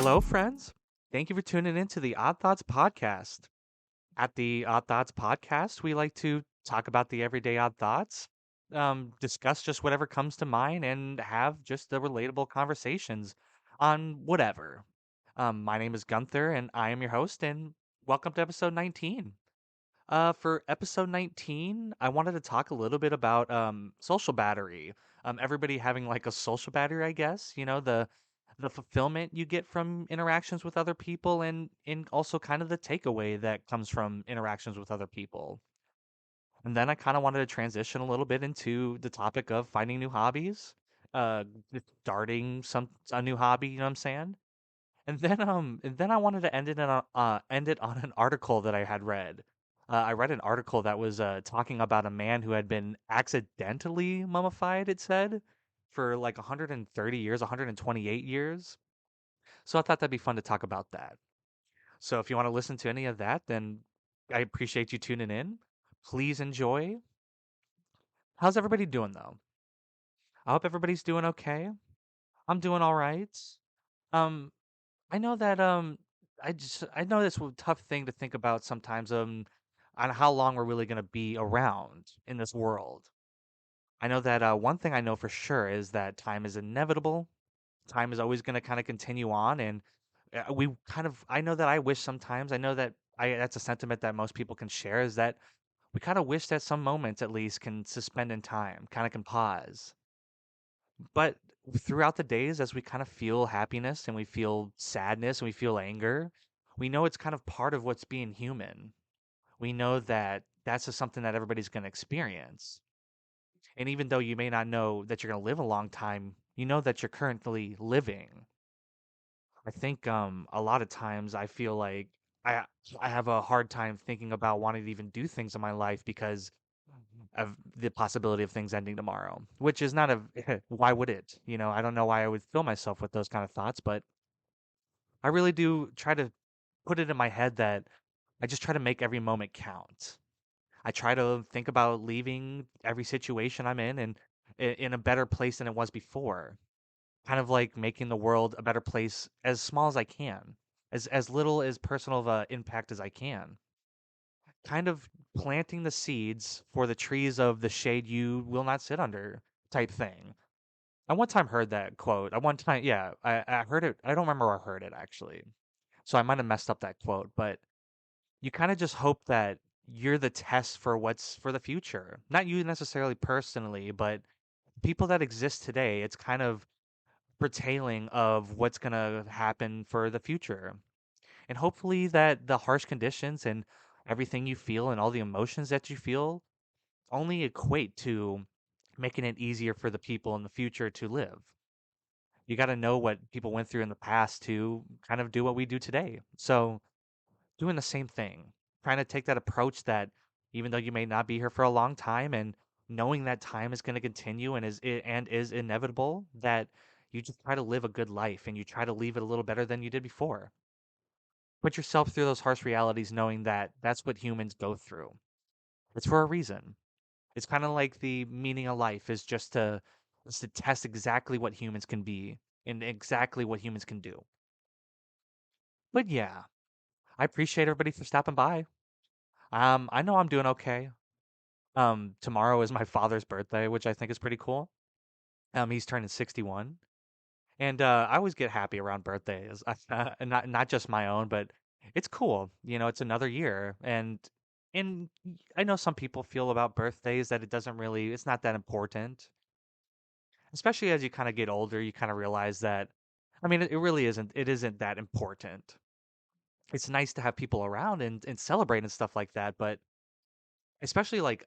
Hello, friends. Thank you for tuning in to the Odd Thoughts podcast. At the Odd Thoughts podcast, we like to talk about the everyday odd thoughts, discuss just whatever comes to mind, and have just the relatable conversations on whatever. My name is Gunther, and I am your host, and welcome to episode 19. For episode 19, I wanted to talk a little bit about social battery. Everybody having like a social battery, I guess. The fulfillment you get from interactions with other people, and also kind of the takeaway that comes from interactions with other people. And then I kind of wanted to transition a little bit into the topic of finding new hobbies, uh, starting a new hobby. You know what I'm saying? And then I wanted to end it on an article that I had read. I read an article that was talking about a man who had been accidentally mummified, it said, for like 130 years, 128 years. So I thought that'd be fun to talk about that. So if you want to listen to any of that, then I appreciate you tuning in. Please enjoy. How's everybody doing though? I hope everybody's doing okay. I'm doing all right. Um, I know that I know that's a tough thing to think about sometimes on how long we're really going to be around in this world. I know that one thing I know for sure is that time is inevitable. Time is always going to kind of continue on, and we kind of I know that I wish sometimes I know that I that's a sentiment that most people can share is that we kind of wish that some moments at least can suspend in time, kind of can pause. But throughout the days, as we kind of feel happiness and we feel sadness and we feel anger, we know it's kind of part of what's being human. We know that that's just something that everybody's going to experience. And even though you may not know that you're going to live a long time, you know that you're currently living. I think a lot of times I feel like I I have a hard time thinking about wanting to even do things in my life because of the possibility of things ending tomorrow, which is not a why would it? I don't know why I would fill myself with those kind of thoughts, but I really do try to put it in my head that I just try to make every moment count. I try to think about leaving every situation I'm in and in a better place than it was before. Kind of like making the world a better place as small as I can, as little as personal of a impact as I can. Kind of planting the seeds for the trees of the shade you will not sit under type thing. I one time heard that quote. I one time, yeah, I heard it. I don't remember where I heard it actually. So I might have messed up that quote, but you kind of just hope that you're the test for what's for the future. Not you necessarily personally, but people that exist today. It's kind of foretelling of what's going to happen for the future. And hopefully that the harsh conditions and everything you feel and all the emotions that you feel only equate to making it easier for the people in the future to live. You got to know what people went through in the past to kind of do what we do today. So, doing the same thing, trying to take that approach that even though you may not be here for a long time and knowing that time is going to continue and is inevitable, that you just try to live a good life and you try to leave it a little better than you did before. Put yourself through those harsh realities knowing that that's what humans go through. It's for a reason. It's kind of like the meaning of life is to test exactly what humans can be and exactly what humans can do. But yeah, I appreciate everybody for stopping by. I know I'm doing okay. Tomorrow is my father's birthday, which I think is pretty cool. He's turning 61, and I always get happy around birthdays, and not just my own, but it's cool. It's another year, and I know some people feel about birthdays that it's not that important. Especially as you kind of get older, you kind of realize that, I mean, it really isn't. It isn't that important. It's nice to have people around and celebrate and stuff like that, but especially like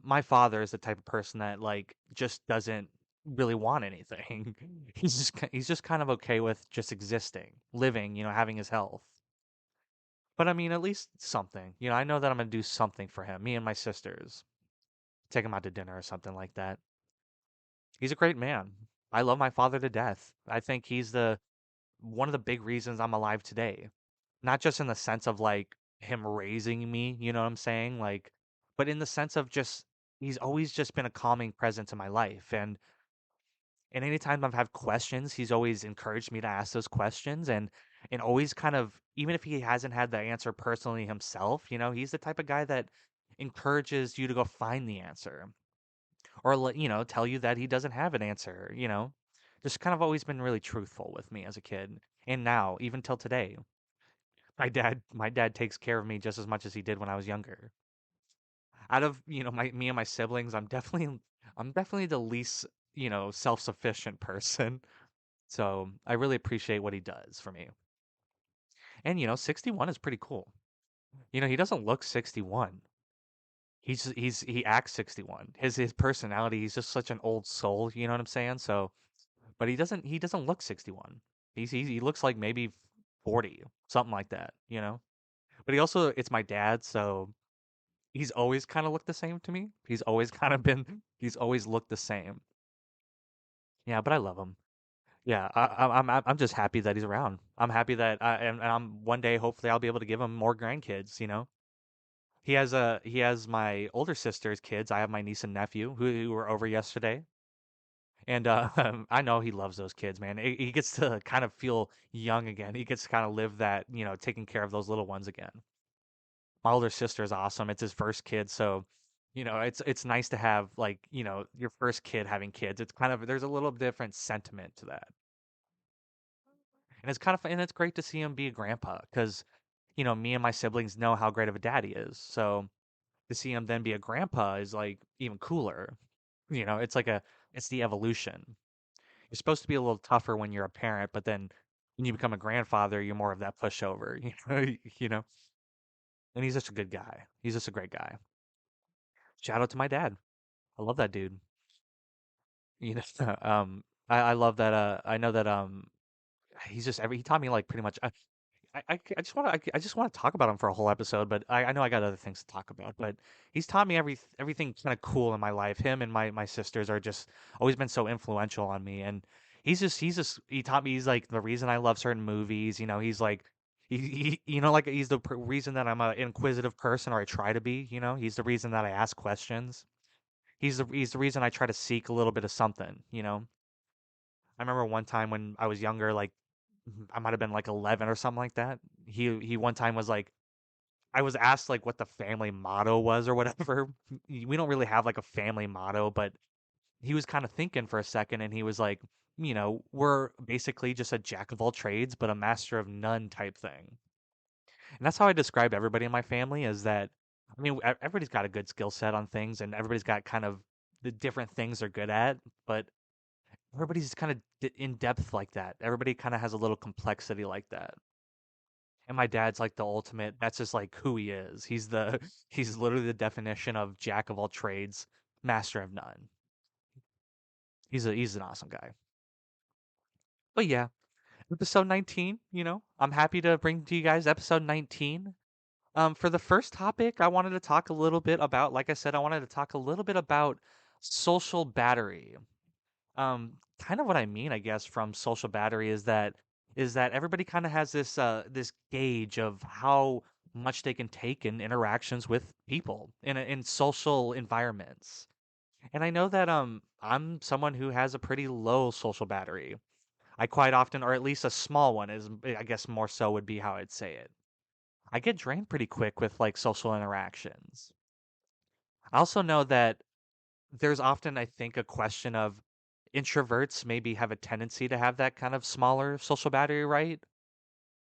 my father is the type of person that like just doesn't really want anything. He's just kind of okay with just existing, living, having his health. But I mean, at least something. I know that I'm gonna do something for him. Me and my sisters take him out to dinner or something like that. He's a great man. I love my father to death. I think he's the one of the big reasons I'm alive today. Not just in the sense of like him raising me, you know what I'm saying? Like, but in the sense of just he's always just been a calming presence in my life. And And anytime I've had questions, he's always encouraged me to ask those questions and always kind of even if he hasn't had the answer personally himself, he's the type of guy that encourages you to go find the answer or tell you that he doesn't have an answer. Just kind of always been really truthful with me as a kid. And now, even till today, my dad takes care of me just as much as he did when I was younger. Out of, my me and my siblings, I'm definitely the least, self-sufficient person. So I really appreciate what he does for me. And 61 is pretty cool. He doesn't look 61. He acts 61. His personality, he's just such an old soul, you know what I'm saying? So, but he doesn't look 61. He looks like maybe 40, something like that. But it's my dad, so he's always kind of looked the same to me. He's always looked the same. Yeah, but I love him. Yeah, I'm just happy that he's around. I'm happy that and I'm one day hopefully I'll be able to give him more grandkids. He has my older sister's kids. I have my niece and nephew who were over yesterday. And I know he loves those kids, man. He gets to kind of feel young again. He gets to kind of live that, taking care of those little ones again. My older sister is awesome. It's his first kid, so it's nice to have like, your first kid having kids. It's kind of there's a little different sentiment to that. And it's kind of and it's great to see him be a grandpa because, me and my siblings know how great of a dad he is. So to see him then be a grandpa is like even cooler. It's the evolution. You're supposed to be a little tougher when you're a parent, but then when you become a grandfather, you're more of that pushover, you know. And he's just a good guy. He's just a great guy. Shout out to my dad. I love that dude. You know, I love that. I know that. He taught me like pretty much. I just want to I just want to talk about him for a whole episode, but I know I got other things to talk about. But he's taught me everything kind of cool in my life. Him and my sisters are just always been so influential on me, and he taught me he's like the reason I love certain movies. He's like like he's the reason that I'm an inquisitive person, or I try to be. He's the reason that I ask questions. He's the reason I try to seek a little bit of something. I remember one time when I was younger, like I might have been like 11 or something like that. He one time was like, I was asked like what the family motto was or whatever. We don't really have like a family motto, but he was kind of thinking for a second and he was like, we're basically just a jack of all trades, but a master of none type thing. And that's how I describe everybody in my family is that, I mean, everybody's got a good skill set on things and everybody's got kind of the different things they're good at, but everybody's kind of in depth like that. Everybody kind of has a little complexity like that. And my dad's like the ultimate, that's just like who he is. He's literally the definition of jack of all trades, master of none. He's an awesome guy. But yeah, episode 19, I'm happy to bring to you guys episode 19. For the first topic, I wanted to talk a little bit about, like I said, I wanted to talk a little bit about social battery. Kind of what I mean, I guess, from social battery is that everybody kind of has this gauge of how much they can take in interactions with people in social environments. And I know that I'm someone who has a pretty low social battery. I quite often, or at least a small one, is I guess more so would be how I'd say it. I get drained pretty quick with like social interactions. I also know that there's often, I think, a question of introverts maybe have a tendency to have that kind of smaller social battery, right?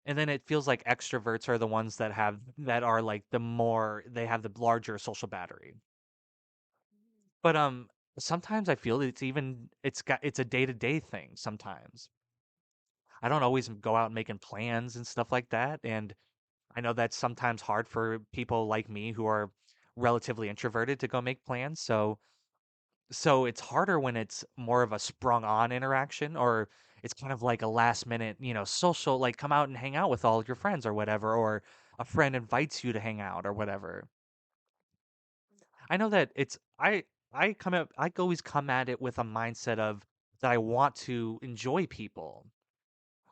And then it feels like extroverts are the ones that are like they have the larger social battery. But sometimes I feel it's a day-to-day thing sometimes. I don't always go out making plans and stuff like that, and I know that's sometimes hard for people like me who are relatively introverted to go make plans. So it's harder when it's more of a sprung on interaction or it's kind of like a last minute, social, like come out and hang out with all your friends or whatever, or a friend invites you to hang out or whatever. I know that I always come at it with a mindset of that I want to enjoy people.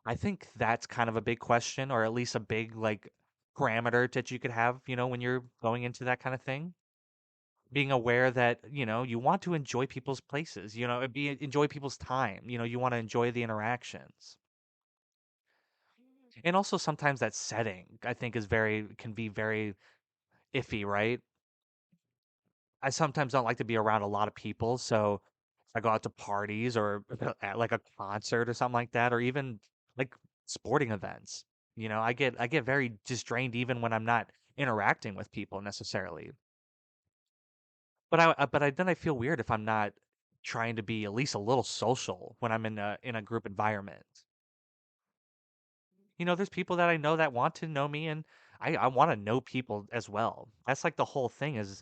I think that's kind of a big question or at least a big like parameter that you could have, when you're going into that kind of thing. being aware that, you want to enjoy people's places, enjoy people's time, you want to enjoy the interactions. And also sometimes that setting, I think, can be very iffy, right? I sometimes don't like to be around a lot of people, so if I go out to parties or at like a concert or something like that, or even like sporting events, I get very just drained even when I'm not interacting with people necessarily. But then I feel weird if I'm not trying to be at least a little social when I'm in a group environment. There's people that I know that want to know me, and I want to know people as well. That's like the whole thing is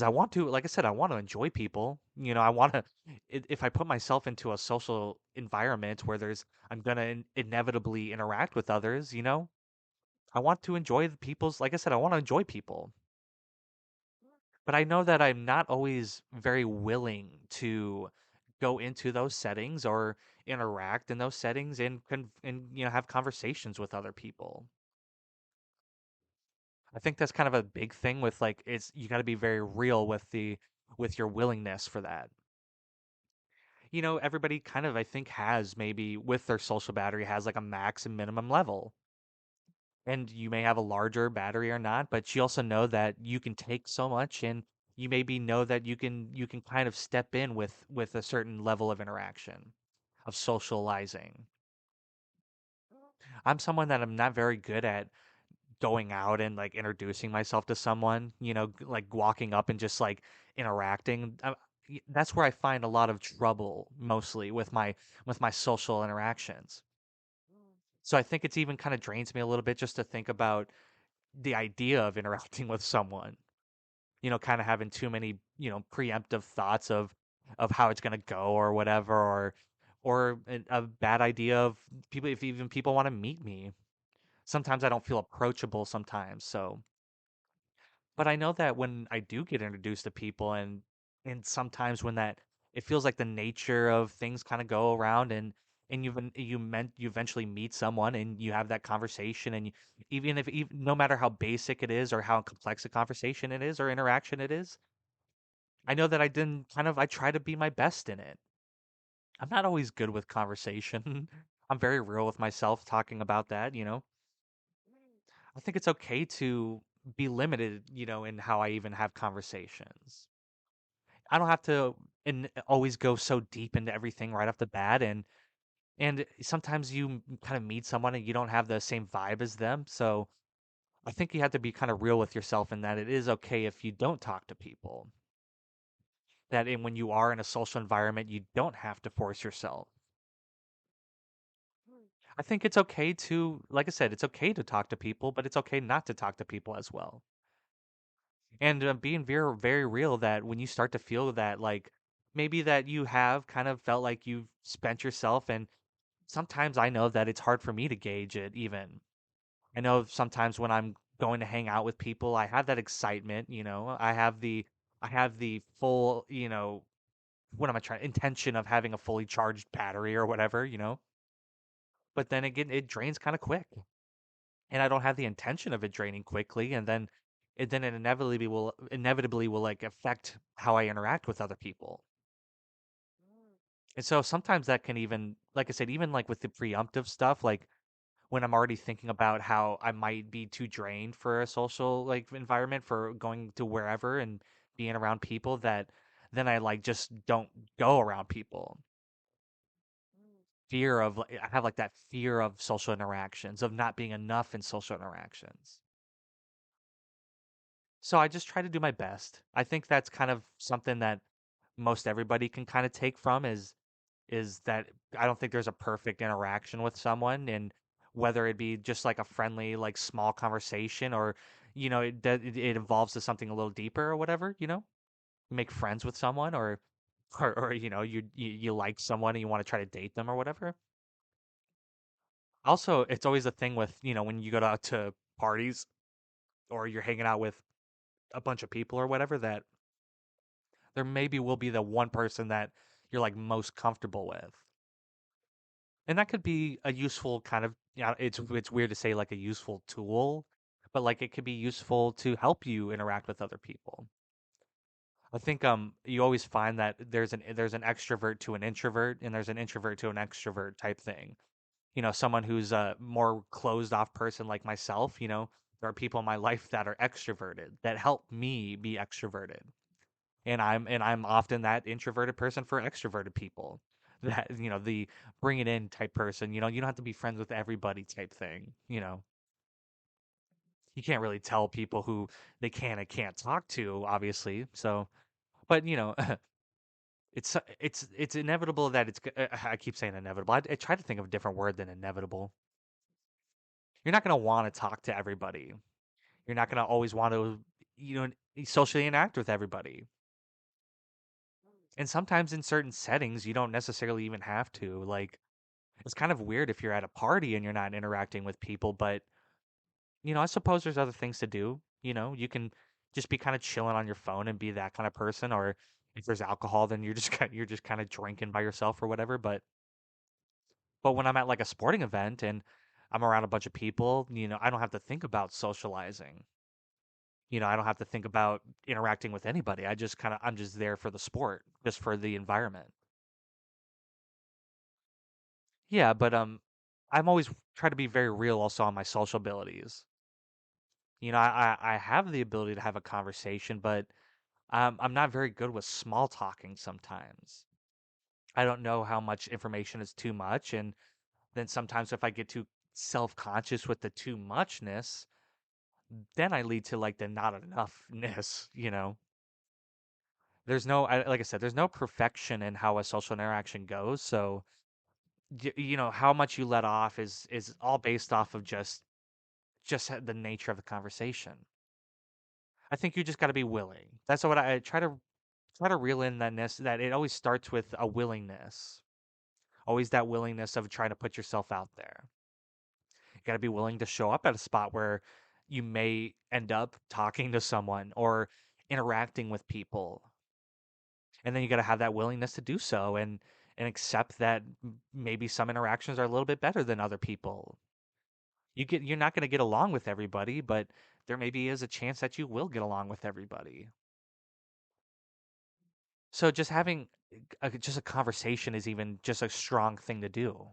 I want to, like I said, I want to enjoy people. I want to, if I put myself into a social environment where I'm going to inevitably interact with others, I want to enjoy like I said, I want to enjoy people. But I know that I'm not always very willing to go into those settings or interact in those settings and have conversations with other people. I think that's kind of a big thing with like it's you got to be very real with your willingness for that. Everybody kind of, I think, has maybe with their social battery has like a max and minimum level. And you may have a larger battery or not, but you also know that you can take so much and you maybe know that you can kind of step in with a certain level of interaction, of socializing. I'm someone that I'm not very good at going out and like introducing myself to someone, like walking up and just like interacting. That's where I find a lot of trouble mostly with my social interactions. So I think it's even kind of drains me a little bit just to think about the idea of interacting with someone. Kind of having too many, preemptive thoughts of how it's going to go or whatever or a bad idea of people if even people want to meet me. Sometimes I don't feel approachable sometimes. But I know that when I do get introduced to people and sometimes when that it feels like the nature of things kind of go around and you eventually meet someone and you have that conversation and even no matter how basic it is or how complex a conversation it is or interaction it is, I know that I try to be my best in it. I'm not always good with conversation. I'm very real with myself talking about that. I think it's okay to be limited, in how I even have conversations. I don't have to always go so deep into everything right off the bat, and sometimes you kind of meet someone and you don't have the same vibe as them. So I think you have to be kind of real with yourself in that it is okay if you don't talk to people. When you are in a social environment, you don't have to force yourself. I think it's okay to, like I said, it's okay to talk to people, but it's okay not to talk to people as well. And being very, very real that when you start to feel that, like maybe that you have kind of felt like you've spent yourself, and sometimes I know that it's hard for me to gauge it even. I know sometimes when I'm going to hang out with people, I have that excitement, I have the full, what am I trying, intention of having a fully charged battery or whatever. But then again, it drains kind of quick. And I don't have the intention of it draining quickly, and then it inevitably will like affect how I interact with other people. And so sometimes that can even, like I said, even like with the preemptive stuff, like when I'm already thinking about how I might be too drained for a social like environment for going to wherever and being around people that then I like just don't go around people. I have like that fear of social interactions, of not being enough in social interactions. So I just try to do my best. I think that's kind of something that most everybody can kind of take from is that I don't think there's a perfect interaction with someone, and whether it be just like a friendly like small conversation or it evolves to something a little deeper or whatever, make friends with someone or you like someone and you want to try to date them or whatever. Also, it's always a thing with, when you go out to parties or you're hanging out with a bunch of people or whatever that there maybe will be the one person that you're like most comfortable with. And that could be a useful kind of, it's weird to say like a useful tool, but like it could be useful to help you interact with other people. I think you always find that there's an extrovert to an introvert, and there's an introvert to an extrovert type thing. Someone who's a more closed off person like myself, there are people in my life that are extroverted that help me be extroverted. And I'm often that introverted person for extroverted people. That, the bring it in type person, you don't have to be friends with everybody type thing. You can't really tell people who they can and can't talk to, obviously. So, but it's inevitable that I keep saying inevitable. I try to think of a different word than inevitable. You're not going to want to talk to everybody. You're not going to always want to, socially interact with everybody. And sometimes in certain settings, you don't necessarily even have to. Like, it's kind of weird if you're at a party and you're not interacting with people, but, I suppose there's other things to do. You can just be kind of chilling on your phone and be that kind of person. Or if there's alcohol, then you're just kind of drinking by yourself or whatever. But when I'm at like a sporting event and I'm around a bunch of people, I don't have to think about socializing. I don't have to think about interacting with anybody. I'm just there for the sport, just for the environment. Yeah, but I'm always try to be very real also on my social abilities. I have the ability to have a conversation, but I'm not very good with small talking sometimes. I don't know how much information is too much, and then sometimes if I get too self-conscious with the too muchness, then I lead to like the not enoughness. Like I said, there's no perfection in how a social interaction goes. So, how much you let off is all based off of just the nature of the conversation. I think you just got to be willing. That's what I try to reel in that it always starts with a willingness. Always that willingness of trying to put yourself out there. You got to be willing to show up at a spot where you may end up talking to someone or interacting with people. And then you got to have that willingness to do so and accept that maybe some interactions are a little bit better than other people. You're not going to get along with everybody, but there maybe is a chance that you will get along with everybody. So just having just a conversation is even just a strong thing to do.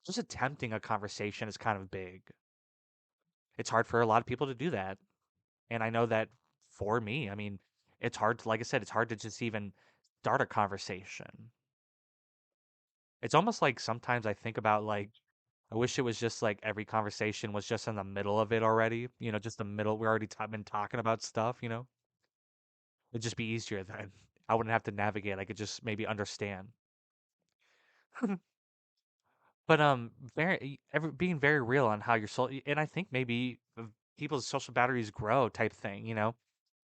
Just attempting a conversation is kind of big. It's hard for a lot of people to do that. And I know that for me, I mean, it's hard to, like I said, it's hard to just even start a conversation. It's almost like sometimes I think about like I wish it was just like every conversation was just in the middle of it already. Just the middle. We're already been talking about stuff. It'd just be easier then. I wouldn't have to navigate. I could just maybe understand. But being very real on how your soul, and I think maybe people's social batteries grow type thing.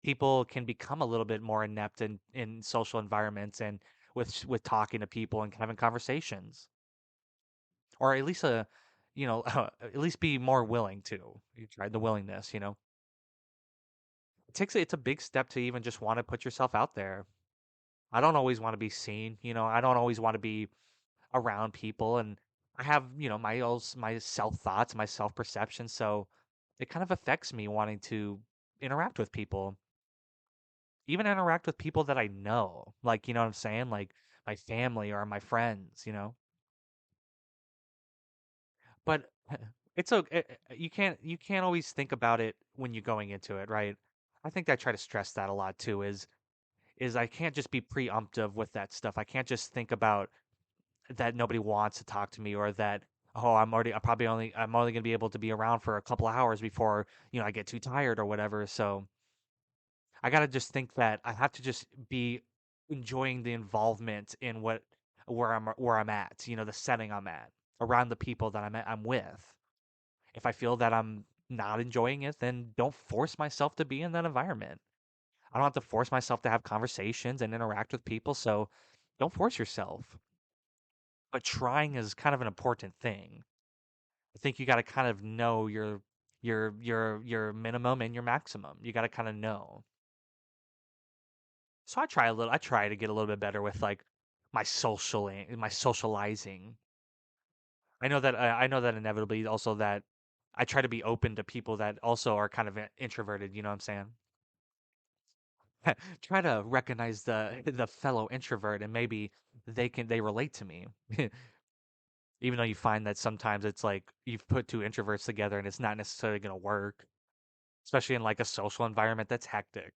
People can become a little bit more inept in social environments and with talking to people and having conversations, or at least at least be more willing to. You try the willingness. It's a big step to even just want to put yourself out there. I don't always want to be seen. I don't always want to be around people, and I have my self thoughts, my self perception, so it kind of affects me wanting to interact with people, even interact with people that I know, like, what I'm saying, like my family or my friends. But it's okay. You can't always think about it when you're going into it, right? I think I try to stress that a lot too. Is I can't just be preemptive with that stuff. I can't just think about that nobody wants to talk to me, or that, oh, I'm only going to be able to be around for a couple of hours before I get too tired or whatever. So I got to just think that I have to just be enjoying the involvement in where I'm at, the setting I'm at, around the people that I'm with. If I feel that I'm not enjoying it, then don't force myself to be in that environment. I don't have to force myself to have conversations and interact with people, so don't force yourself. But trying is kind of an important thing. I think you got to kind of know your minimum and your maximum. You got to kind of know. So I try to get a little bit better with like my socializing. I know that inevitably also that I try to be open to people that also are kind of introverted, you know what I'm saying? try to recognize the fellow introvert and maybe they relate to me. Even though you find that sometimes it's like you've put two introverts together and it's not necessarily going to work, especially in like a social environment that's hectic.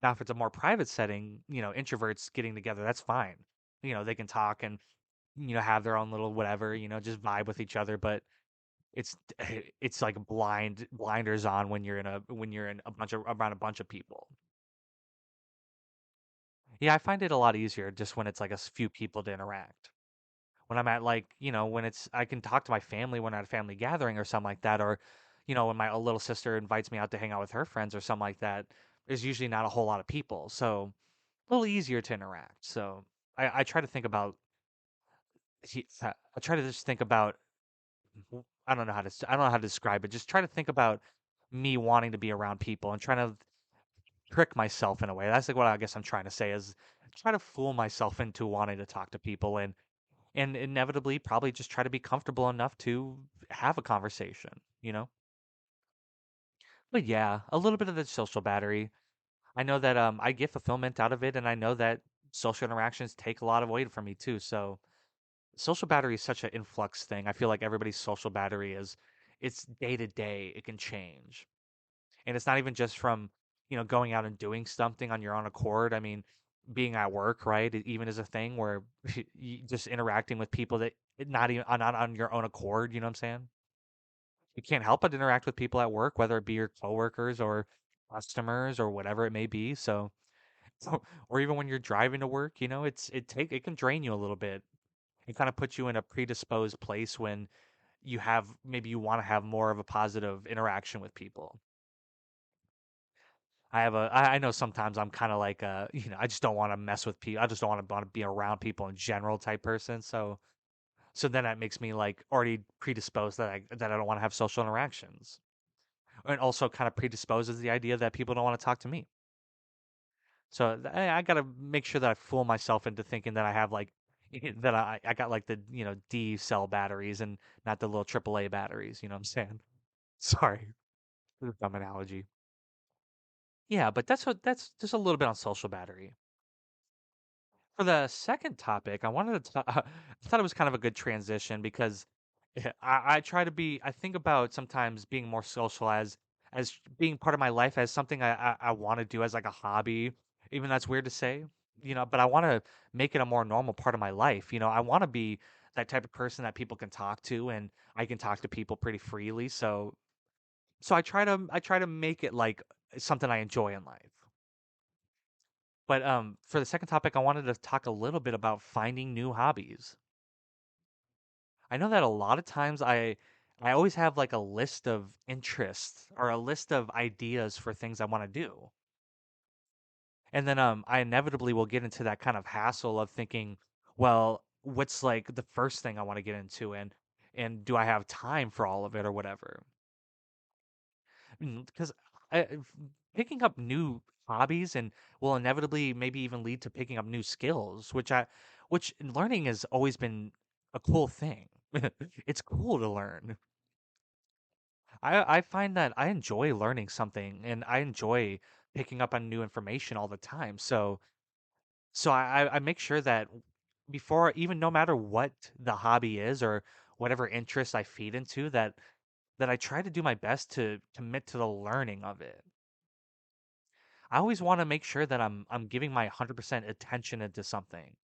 Now, if it's a more private setting, introverts getting together, that's fine. They can talk and have their own little whatever, just vibe with each other. But it's it's like blinders on when you're in a bunch of around a bunch of people. Yeah, I find it a lot easier just when it's like few people to interact. When I'm at like, when I can talk to my family when I'm at a family gathering or something like that, or, when my little sister invites me out to hang out with her friends or something like that, there's usually not a whole lot of people. So a little easier to interact. So I try to think about, I try to just think about, I don't know how to describe it. Just try to think about me wanting to be around people and trying to trick myself in a way. That's like what I guess I'm trying to say is try to fool myself into wanting to talk to people and inevitably probably just try to be comfortable enough to have a conversation. But yeah, a little bit of the social battery. I know that I get fulfillment out of it, and I know that social interactions take a lot of weight from me too. So social battery is such an influx thing. I feel like everybody's social battery is it's day to day. It can change, and it's not even just from going out and doing something on your own accord. I mean, being at work, right? It even is a thing where you just interacting with people that not even not on your own accord. You know what I'm saying? You can't help but interact with people at work, whether it be your coworkers or customers or whatever it may be. So or even when you're driving to work, it can drain you a little bit. It kind of puts you in a predisposed place when maybe you want to have more of a positive interaction with people. I know sometimes I'm kind of like I just don't want to mess with people. I just don't want to be around people in general type person. So then that makes me like already predisposed that I don't want to have social interactions. And also kind of predisposes the idea that people don't want to talk to me. So I got to make sure that I fool myself into thinking that I have like that I got like the D cell batteries and not the little AAA batteries. You know what I'm saying? Sorry, dumb analogy. Yeah, but that's just a little bit on social battery. For the second topic, I wanted to I thought it was kind of a good transition because I try to be I think about sometimes being more social as being part of my life as something I want to do as like a hobby. Even that's weird to say, but I want to make it a more normal part of my life. I want to be that type of person that people can talk to and I can talk to people pretty freely. So I try to make it like something I enjoy in life. But for the second topic, I wanted to talk a little bit about finding new hobbies. I know that a lot of times I always have like a list of interests or a list of ideas for things I want to do. And then I inevitably will get into that kind of hassle of thinking, well, what's like the first thing I want to get into and do I have time for all of it or whatever? Because picking up new hobbies and will inevitably maybe even lead to picking up new skills, which learning has always been a cool thing. It's cool to learn. I find that I enjoy learning something and I enjoy picking up on new information all the time. So I make sure that before even no matter what the hobby is or whatever interest I feed into that I try to do my best to commit to the learning of it. I always want to make sure that I'm giving my 100% attention into something.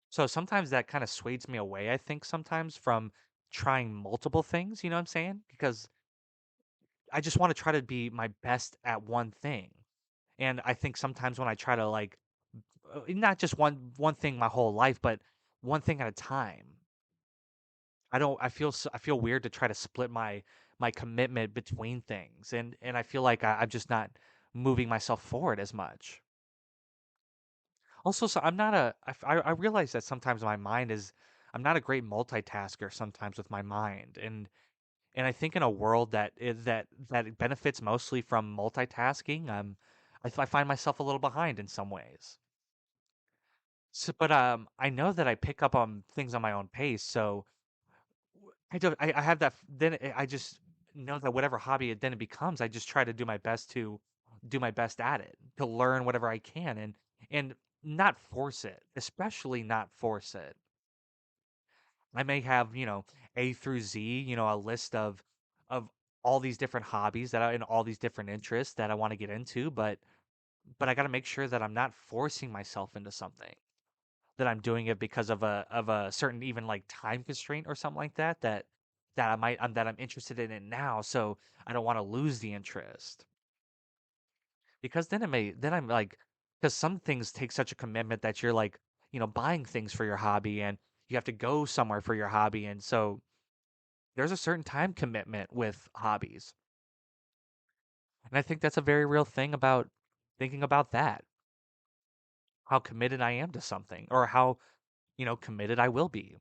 So sometimes that kind of swayed me away, I think sometimes from trying multiple things, you know what I'm saying? Because I just want to try to be my best at one thing. And I think sometimes when I try to like not just one thing my whole life, but one thing at a time. I feel weird to try to split my commitment between things and I feel like I'm just not moving myself forward as much. Also, so I'm not I realize that sometimes my mind is I'm not a great multitasker sometimes with my mind and I think in a world that benefits mostly from multitasking, I find myself a little behind in some ways. So, but I know that I pick up on things on my own pace, so I have that then I just know that whatever hobby it then it becomes, I just try to do my best to do my best at it, to learn whatever I can and not force it, especially not force it. I may have, A through Z, a list of all these different hobbies and all these different interests that I want to get into, but I got to make sure that I'm not forcing myself into something, that I'm doing it because of a certain even like time constraint or something like that that I'm interested in it now, so I don't want to lose the interest. Because then I'm like, because some things take such a commitment that you're like, buying things for your hobby and you have to go somewhere for your hobby, and so there's a certain time commitment with hobbies. And I think that's a very real thing about thinking about that, how committed I am to something or how, committed I will be.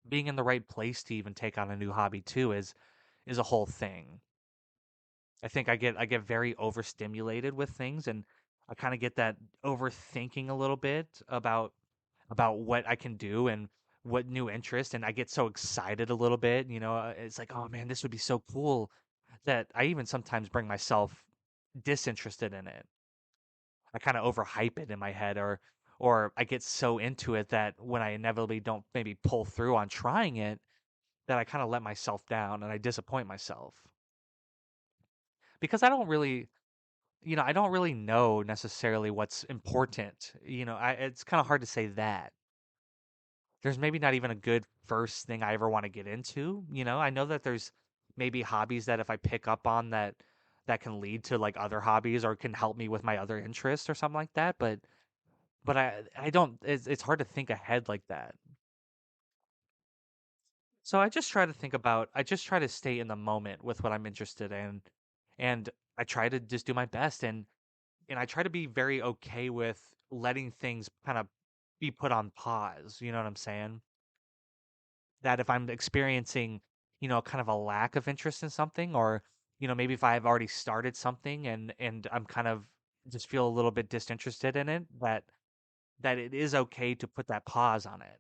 Being in the right place to even take on a new hobby too is a whole thing. I get very overstimulated with things, and I kind of get that overthinking a little bit about what I can do and what new interest, and I get so excited a little bit, it's like, oh man, this would be so cool, that I even sometimes bring myself disinterested in it. I kind of overhype it in my head, or I get so into it that when I inevitably don't maybe pull through on trying it, that I kind of let myself down and I disappoint myself. Because I don't really know necessarily what's important. It's kind of hard to say that. There's maybe not even a good first thing I ever want to get into. I know that there's maybe hobbies that if I pick up on that can lead to like other hobbies or can help me with my other interests or something like that, but I don't it's hard to think ahead like that. So I just try to stay in the moment with what I'm interested in, and I try to just do my best, and I try to be very okay with letting things kind of be put on pause, you know what I'm saying? That if I'm experiencing, kind of a lack of interest in something, or, maybe if I've already started something and I'm kind of just feel a little bit disinterested in it, that it is okay to put that pause on it.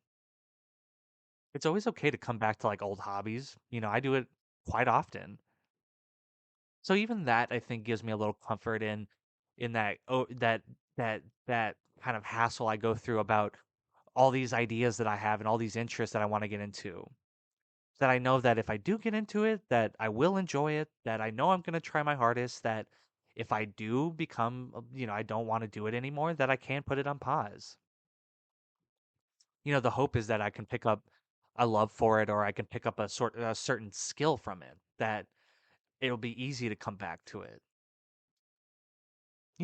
It's always okay to come back to like old hobbies. I do it quite often. So even that I think gives me a little comfort in that that kind of hassle I go through about all these ideas that I have and all these interests that I want to get into. That I know that if I do get into it, that I will enjoy it, that I know I'm going to try my hardest, that if I do become, I don't want to do it anymore, that I can put it on pause. The hope is that I can pick up a love for it, or I can pick up a certain skill from it, that it'll be easy to come back to it.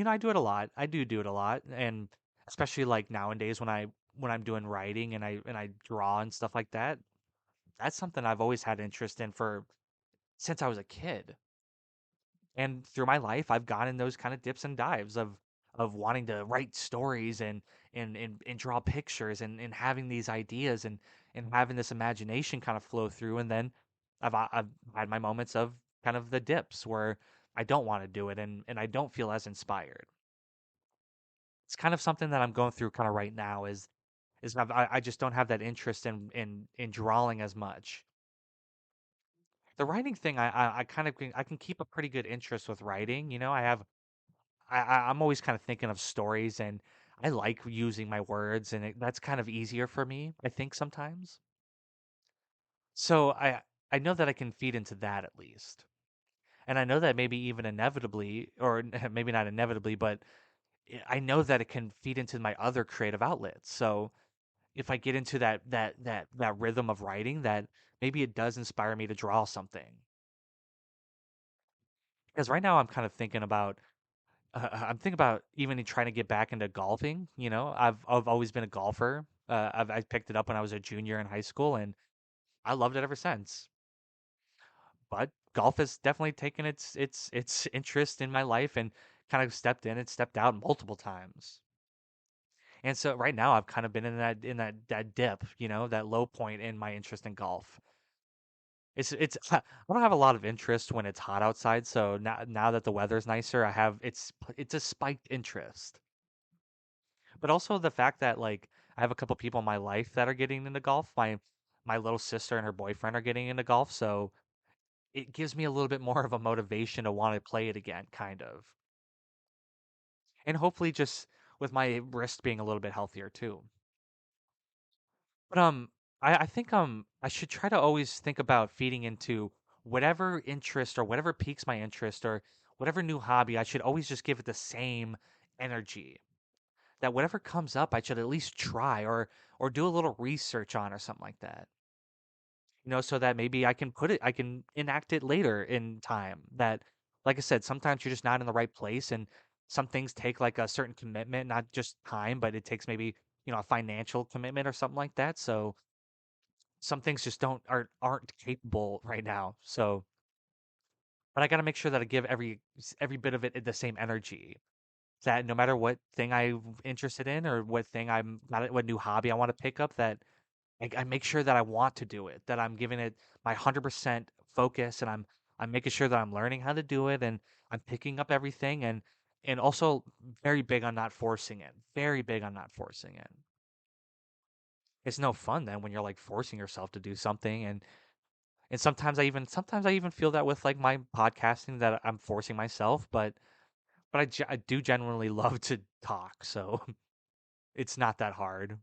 I do it a lot. I do it a lot, and especially like nowadays when I'm doing writing and I draw and stuff like that. That's something I've always had interest in for since I was a kid. And through my life, I've gone in those kind of dips and dives of wanting to write stories and draw pictures and having these ideas and having this imagination kind of flow through. And then I've had my moments of kind of the dips where I don't want to do it and I don't feel as inspired. It's kind of something that I'm going through kind of right now is I just don't have that interest in drawing as much. The writing thing, I kind of I can keep a pretty good interest with writing. I'm always kind of thinking of stories, and I like using my words, and that's kind of easier for me, I think sometimes. So I know that I can feed into that at least. And I know that maybe even inevitably, or maybe not inevitably, but I know that it can feed into my other creative outlets. So if I get into that rhythm of writing, that maybe it does inspire me to draw something. Because right now I'm thinking about even trying to get back into golfing. I've always been a golfer. I picked it up when I was a junior in high school, and I loved it ever since. But golf has definitely taken its interest in my life and kind of stepped in and stepped out multiple times. And so right now I've kind of been in that dip, that low point in my interest in golf. It's I don't have a lot of interest when it's hot outside, so now that the weather's nicer, it's a spiked interest. But also the fact that like I have a couple people in my life that are getting into golf. My little sister and her boyfriend are getting into golf, so it gives me a little bit more of a motivation to want to play it again, kind of. And hopefully just with my wrist being a little bit healthier too. But I think I should try to always think about feeding into whatever interest or whatever piques my interest or whatever new hobby. I should always just give it the same energy. That whatever comes up, I should at least try or do a little research on or something like that. So that maybe I can enact it later in time. That, like I said, sometimes you're just not in the right place, and some things take like a certain commitment, not just time, but it takes maybe, a financial commitment or something like that. So some things just aren't capable right now. So, but I got to make sure that I give every bit of it the same energy. That no matter what thing I'm interested in or what thing I'm not what new hobby I want to pick up, that I make sure that I want to do it, that I'm giving it my 100% focus, and I'm making sure that I'm learning how to do it, and I'm picking up everything, and also very big on not forcing it. Very big on not forcing it. It's no fun then when you're like forcing yourself to do something, and sometimes I even feel that with like my podcasting that I'm forcing myself, but I do genuinely love to talk, so it's not that hard.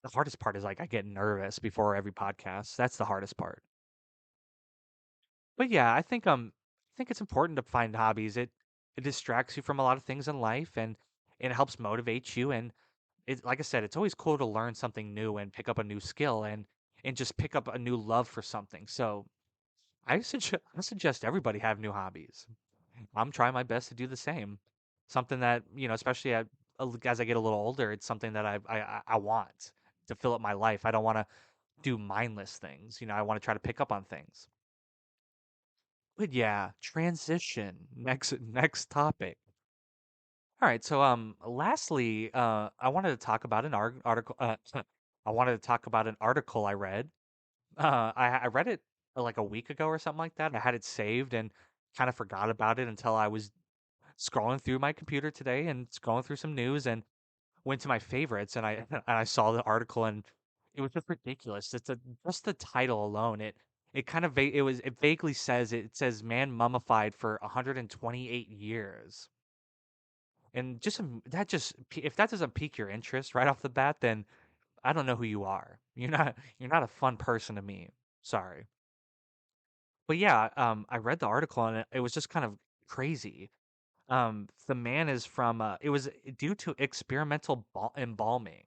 The hardest part is like I get nervous before every podcast. That's the hardest part. But yeah, I think it's important to find hobbies. It distracts you from a lot of things in life, and it helps motivate you, and it like I said, it's always cool to learn something new and pick up a new skill and just pick up a new love for something. So I suggest everybody have new hobbies. I'm trying my best to do the same. Something that, especially as I get a little older, it's something that I want to fill up my life. I don't want to do mindless things. I want to try to pick up on things. But yeah, transition. Next topic. All right, so lastly, I wanted to talk about an article I wanted to talk about an article I read. I read it like a week ago or something like that. I had it saved and kind of forgot about it until I was scrolling through my computer today and scrolling through some news and went to my favorites and I and I saw the article and it was just ridiculous. Just the title alone. It kind of it vaguely says it says man mummified for 128 years. And if that doesn't pique your interest right off the bat, then I don't know who you are. You're not a fun person to me. Sorry. But yeah, I read the article and it was just kind of crazy. The man is from it was due to experimental embalming.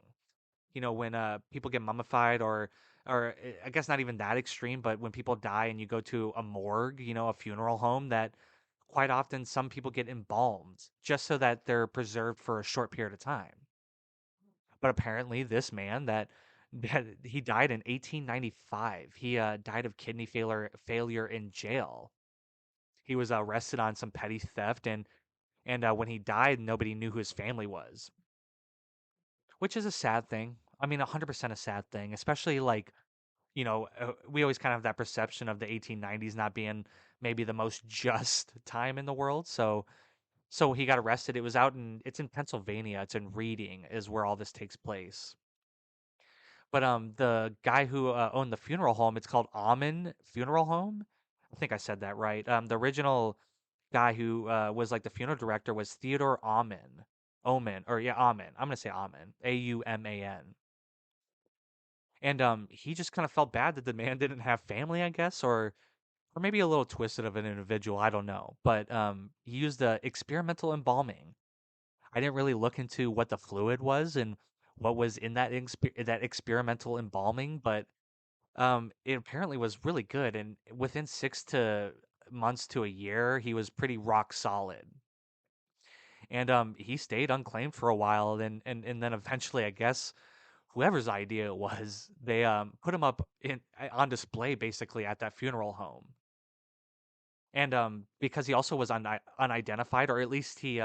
When people get mummified or I guess not even that extreme, but when people die and you go to a morgue, a funeral home, that quite often some people get embalmed just so that they're preserved for a short period of time. But apparently this man that he died in 1895. He died of kidney failure in jail. He was arrested on some petty theft, and when he died, nobody knew who his family was, which is a sad thing. I mean, 100% a sad thing, especially like, we always kind of have that perception of the 1890s not being maybe the most just time in the world. So he got arrested. It's in Pennsylvania. It's in Reading is where all this takes place. But the guy who owned the funeral home, it's called Amen Funeral Home. I think I said that right. The original guy who was like the funeral director was Theodore Amen. Omen, or yeah, Amen. I'm gonna say Amen. Auman. And he just kind of felt bad that the man didn't have family, I guess, or maybe a little twisted of an individual. I don't know. But he used experimental embalming. I didn't really look into what the fluid was and what was in that experimental embalming, but it apparently was really good. And within 6 months to a year, he was pretty rock solid. And he stayed unclaimed for a while, and then eventually, I guess whoever's idea it was, they put him up on display basically at that funeral home. And because he also was unidentified, or at least he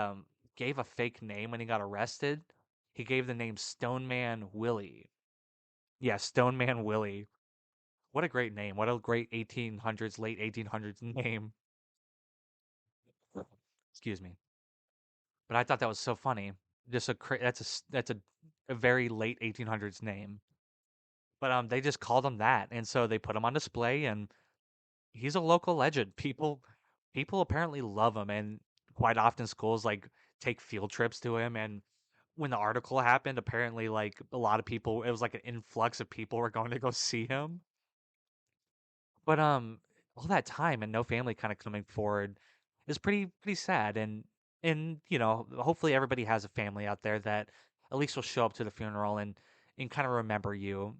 gave a fake name when he got arrested, he gave the name Stoneman Willie. Yeah, Stoneman Willie. What a great name! What a great 1800s, late 1800s name. Excuse me. But I thought that was so funny. Just a very late 1800s name. But they just called him that, and so they put him on display, and he's a local legend. People apparently love him, and quite often schools like take field trips to him. And when the article happened, apparently like a lot of people, it was like an influx of people were going to go see him. But all that time and no family kind of coming forward is pretty sad. And hopefully everybody has a family out there that at least will show up to the funeral and kind of remember you.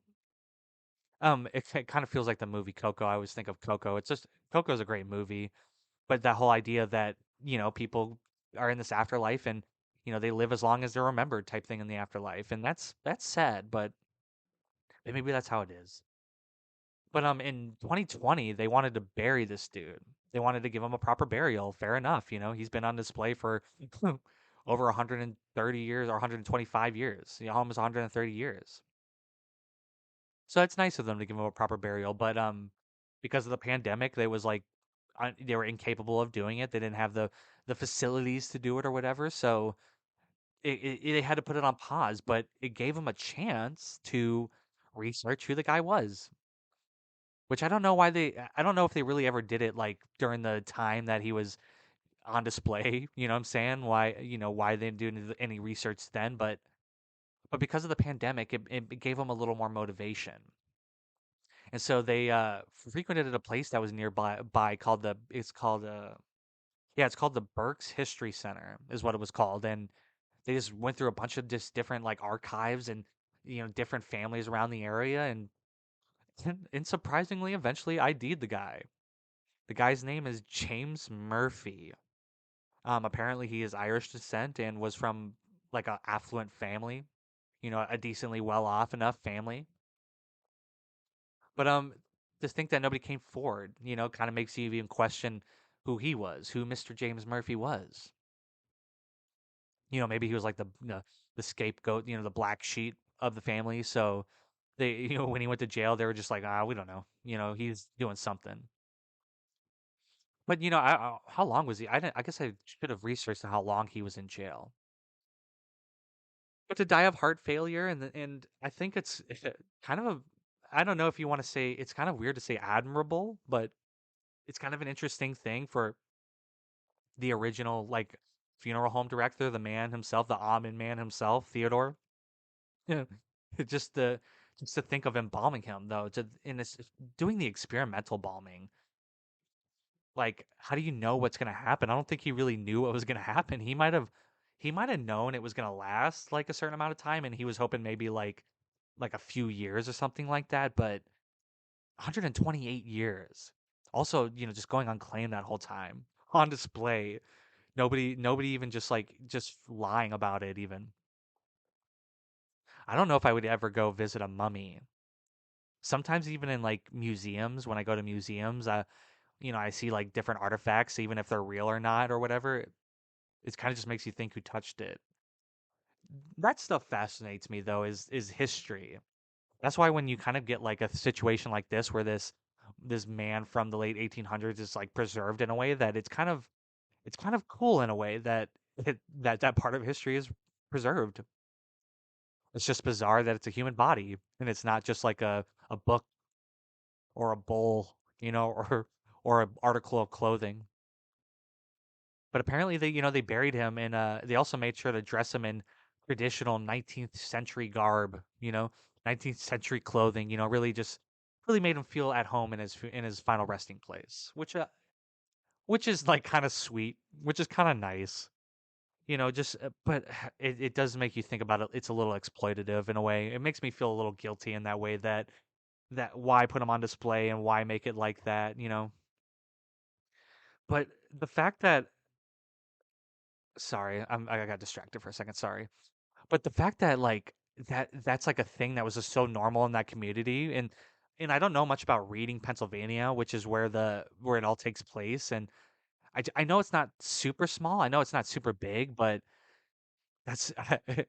It kind of feels like the movie Coco. I always think of Coco. It's just Coco's a great movie, but that whole idea that people are in this afterlife and they live as long as they're remembered type thing in the afterlife, and that's sad, but maybe that's how it is. But in 2020, they wanted to bury this dude. They wanted to give him a proper burial. Fair enough, he's been on display for over 130 years or 125 years, almost 130 years. So it's nice of them to give him a proper burial, but because of the pandemic, they was like they were incapable of doing it. They didn't have the facilities to do it or whatever. So they had to put it on pause, but it gave them a chance to research who the guy was. Which I don't know why I don't know if they really ever did it like during the time that he was on display. You know what I'm saying? Why they didn't do any research then, but because of the pandemic, it gave them a little more motivation. And so they frequented a place that was nearby called it's called the Burks History Center is what it was called. And they just went through a bunch of just different like archives and different families around the area and surprisingly eventually ID'd the guy. The guy's name is James Murphy. Apparently he is Irish descent and was from like a affluent family, a decently well off enough family. But just think that nobody came forward, kind of makes you even question who he was, who Mr. James Murphy was. Maybe he was like the scapegoat, the black sheep of the family. So they, when he went to jail, they were just like, we don't know. He's doing something. But how long was he? I guess I should have researched how long he was in jail. But to die of heart failure, and I think it's kind of a, I don't know if you want to say it's kind of weird to say admirable, but it's kind of an interesting thing for the original like funeral home director, the man himself, the Amen man himself, Theodore. Yeah. Just to just to think of embalming him though, to in this doing the experimental balming. Like, how do you know what's gonna happen? I don't think he really knew what was gonna happen. He might have known it was gonna last like a certain amount of time, and he was hoping maybe like a few years or something like that. But 128 years. Also, just going unclaimed that whole time on display. Nobody even just lying about it even. I don't know if I would ever go visit a mummy. Sometimes even in like museums, when I go to museums, I see like different artifacts, even if they're real or not or whatever. It kind of just makes you think who touched it. That stuff fascinates me though, is history. That's why when you kind of get like a situation like this where this man from the late 1800s is like preserved in a way that it's kind of cool in a way that that part of history is preserved. It's just bizarre that it's a human body and it's not just like a book or a bowl, or an article of clothing. But apparently they buried him and they also made sure to dress him in traditional 19th century garb, 19th century clothing, really made him feel at home in his final resting place, which is like kind of sweet, which is kind of nice. Just but it does make you think about it. It's a little exploitative in a way. It makes me feel a little guilty in that way that why put him on display and why make it like that. But the fact that sorry, I got distracted for a second. Sorry. But the fact that like that's like a thing that was just so normal in that community and I don't know much about Reading, Pennsylvania, which is where it all takes place and I know it's not super small. I know it's not super big, but that's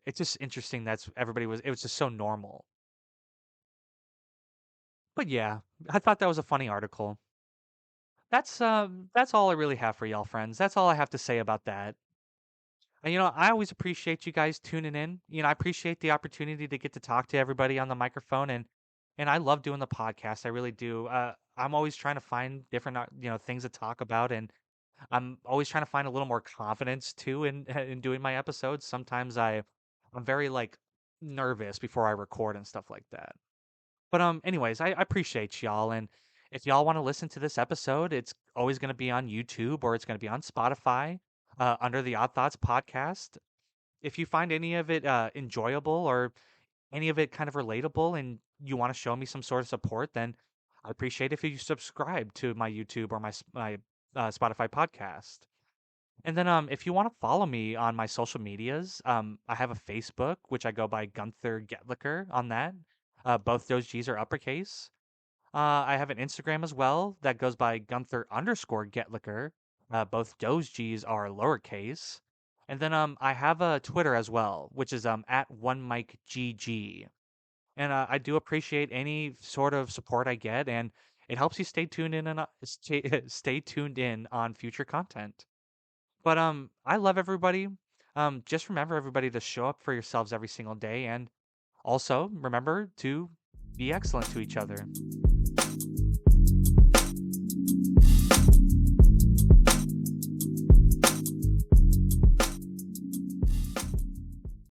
it's just interesting that's everybody was it was just so normal. But yeah, I thought that was a funny article. That's all I really have for y'all friends. That's all I have to say about that. And I always appreciate you guys tuning in. I appreciate the opportunity to get to talk to everybody on the microphone and I love doing the podcast. I really do. I'm always trying to find different, things to talk about, and I'm always trying to find a little more confidence too in in doing my episodes. Sometimes I'm very like nervous before I record and stuff like that. But anyways, I appreciate y'all, and if y'all want to listen to this episode, it's always going to be on YouTube or it's going to be on Spotify under the Odd Thoughts podcast. If you find any of it enjoyable or any of it kind of relatable and you want to show me some sort of support, then I appreciate if you subscribe to my YouTube or my Spotify podcast. And then if you want to follow me on my social medias, I have a Facebook which I go by Gunther Getlicker on that. Both those G's are uppercase. I have an Instagram as well that goes by Gunther underscore Getlicker. Both those G's are lowercase. And then I have a Twitter as well, which is at one Mike GG. And I do appreciate any sort of support I get, and it helps you stay tuned in and stay tuned in on future content. But I love everybody. Just remember everybody to show up for yourselves every single day, and also remember to be excellent to each other.